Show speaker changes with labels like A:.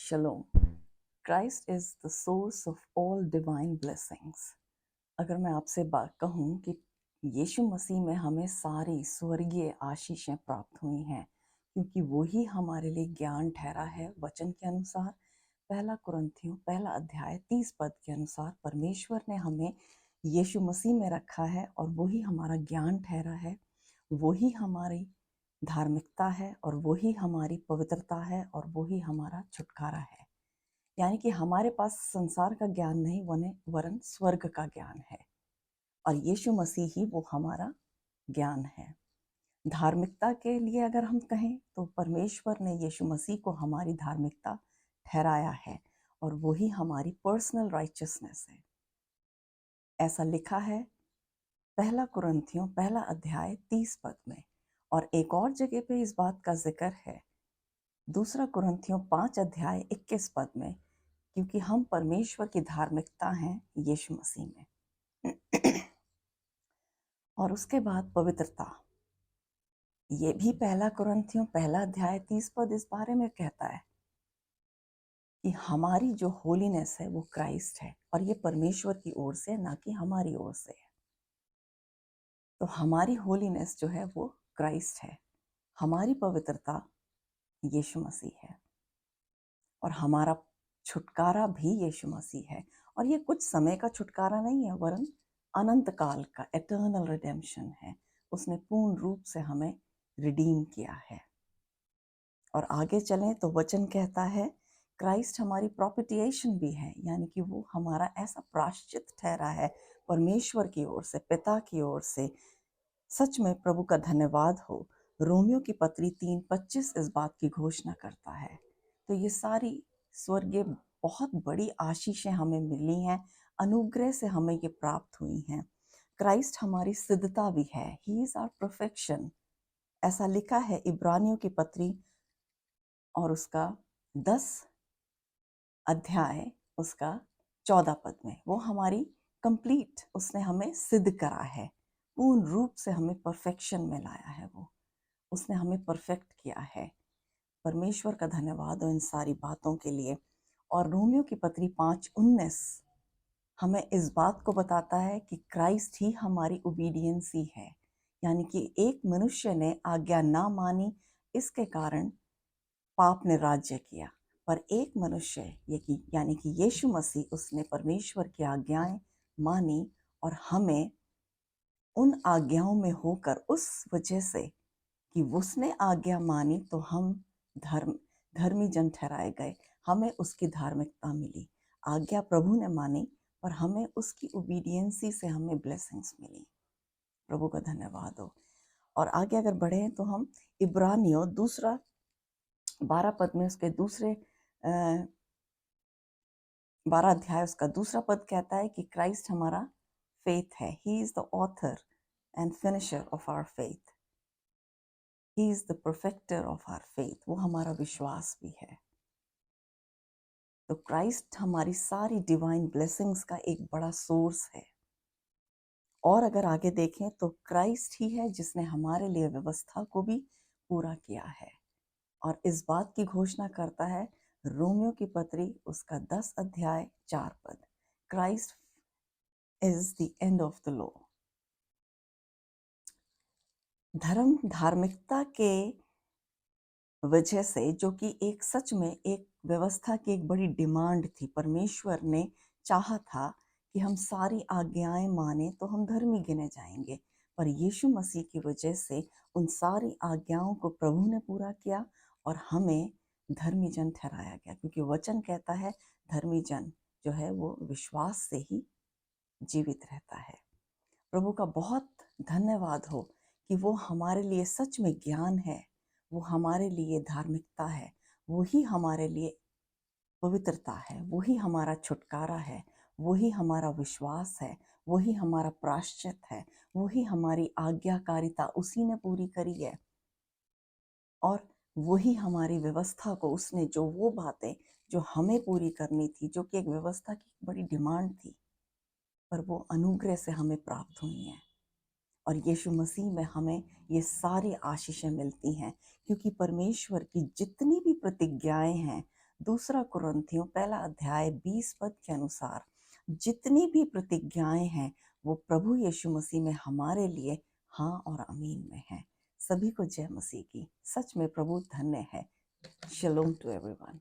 A: Shalom. Christ is the source of all divine blessings. अगर मैं आपसे बात कहूँ कि यीशु मसीह में हमें सारी स्वर्गीय आशीषें प्राप्त हुई हैं, क्योंकि वो ही हमारे लिए ज्ञान ठहरा है। वचन के अनुसार पहला कुरिन्थियों पहला अध्याय 30 पद के अनुसार परमेश्वर ने हमें यीशु मसीह में रखा है और वही हमारा ज्ञान ठहरा है, वही हमारी धार्मिकता है और वही हमारी पवित्रता है और वही हमारा छुटकारा है। यानी कि हमारे पास संसार का ज्ञान नहीं वरन स्वर्ग का ज्ञान है और यीशु मसीह ही वो हमारा ज्ञान है। धार्मिकता के लिए अगर हम कहें तो परमेश्वर ने यीशु मसीह को हमारी धार्मिकता ठहराया है और वही हमारी पर्सनल राइचियसनेस है। ऐसा लिखा है पहला कुरिन्थियों पहला अध्याय 30 पद में, और एक और जगह पे इस बात का जिक्र है दूसरा कुरिन्थियों 5 अध्याय 21 पद में, क्योंकि हम परमेश्वर की धार्मिकता हैं यीशु मसीह में। और उसके बाद पवित्रता, ये भी पहला कुरिन्थियों पहला अध्याय 30 पद इस बारे में कहता है कि हमारी जो होलीनेस है वो क्राइस्ट है और ये परमेश्वर की ओर से, ना कि हमारी ओर से है। तो हमारी होलीनेस जो है वो क्राइस्ट है, हमारी पवित्रता यीशु मसीह है और हमारा छुटकारा भी यीशु मसीह है। और ये कुछ समय का छुटकारा नहीं है वरन अनंत काल का एटर्नल रिडेम्पशन है। उसने पूर्ण रूप से हमें रिडीम किया है। और आगे चलें तो वचन कहता है क्राइस्ट हमारी प्रोपिटिएशन भी है, यानी कि वो हमारा ऐसा प्रायश्चित ठहरा है परमेश्वर की ओर से, पिता की ओर से। सच में प्रभु का धन्यवाद हो। रोमियो की पत्री 3:25 इस बात की घोषणा करता है। तो ये सारी स्वर्गीय बहुत बड़ी आशीषें हमें मिली हैं, अनुग्रह से हमें ये प्राप्त हुई हैं। क्राइस्ट हमारी सिद्धता भी है, ही इज आवर परफेक्शन। ऐसा लिखा है इब्रानियों की पत्री और उसका 10 अध्याय उसका 14 पद में, वो हमारी कंप्लीट, उसने हमें सिद्ध करा है, पूर्ण रूप से हमें परफेक्शन में लाया है। वो उसने हमें परफेक्ट किया है। परमेश्वर का धन्यवाद हो इन सारी बातों के लिए। और रोमियो की पत्री 5:19 हमें इस बात को बताता है कि क्राइस्ट ही हमारी ओबीडियंसी है, यानी कि एक मनुष्य ने आज्ञा ना मानी, इसके कारण पाप ने राज्य किया, पर एक मनुष्य यानी कि यीशु मसीह, उसने परमेश्वर की आज्ञाएं मानी और हमें उन आज्ञाओं में होकर, उस वजह से कि उसने आज्ञा मानी तो हम धर्मी जन ठहराए गए, हमें उसकी धार्मिकता मिली। आज्ञा प्रभु ने मानी पर हमें उसकी ओबीडियंसी से हमें ब्लेसिंग्स मिली। प्रभु का धन्यवाद हो। और आगे अगर बढ़े तो हम इब्रानियों 12 पद में उसके दूसरे 12 अध्याय उसका दूसरा पद कहता है कि क्राइस्ट हमारा फेथ है। He is the author and finisher of our faith, he is the perfecter of our faith. वो हमारा विश्वास भी है। तो क्राइस्ट हमारी सारी डिवाइन ब्लेसिंग्स का एक बड़ा सोर्स है। और अगर आगे देखें तो क्राइस्ट ही है जिसने हमारे लिए व्यवस्था को भी पूरा किया है। और इस बात की घोषणा करता है रोमियो की पत्री उसका 10 अध्याय 4 पद, Christ is the end of the law. धार्मिकता के वजह से, जो कि एक सच में एक व्यवस्था की एक बड़ी डिमांड थी, परमेश्वर ने चाहा था कि हम सारी आज्ञाएं माने तो हम धर्मी गिने जाएंगे, पर यीशु मसीह की वजह से उन सारी आज्ञाओं को प्रभु ने पूरा किया और हमें धर्मी जन ठहराया गया। क्योंकि वचन कहता है धर्मी जन जो है वो विश्वास से ही जीवित रहता है। प्रभु का बहुत धन्यवाद हो कि वो हमारे लिए सच में ज्ञान है, वो हमारे लिए धार्मिकता है, वही हमारे लिए पवित्रता है, वही हमारा छुटकारा है, वही हमारा विश्वास है, वही हमारा प्रायश्चित है, वही हमारी आज्ञाकारिता उसी ने पूरी करी है। और वही हमारी व्यवस्था को, उसने जो वो बातें जो हमें पूरी करनी थी, जो कि एक व्यवस्था की बड़ी डिमांड थी, पर वो अनुग्रह से हमें प्राप्त हुई हैं। और यीशु मसीह में हमें ये सारी आशीषें मिलती हैं, क्योंकि परमेश्वर की जितनी भी प्रतिज्ञाएं हैं दूसरा कुरिन्थियों पहला अध्याय 20 पद के अनुसार जितनी भी प्रतिज्ञाएं हैं वो प्रभु यीशु मसीह में हमारे लिए हाँ और आमीन में है। सभी को जय मसीह की। सच में प्रभु धन्य है। शलोम टू एवरीवन।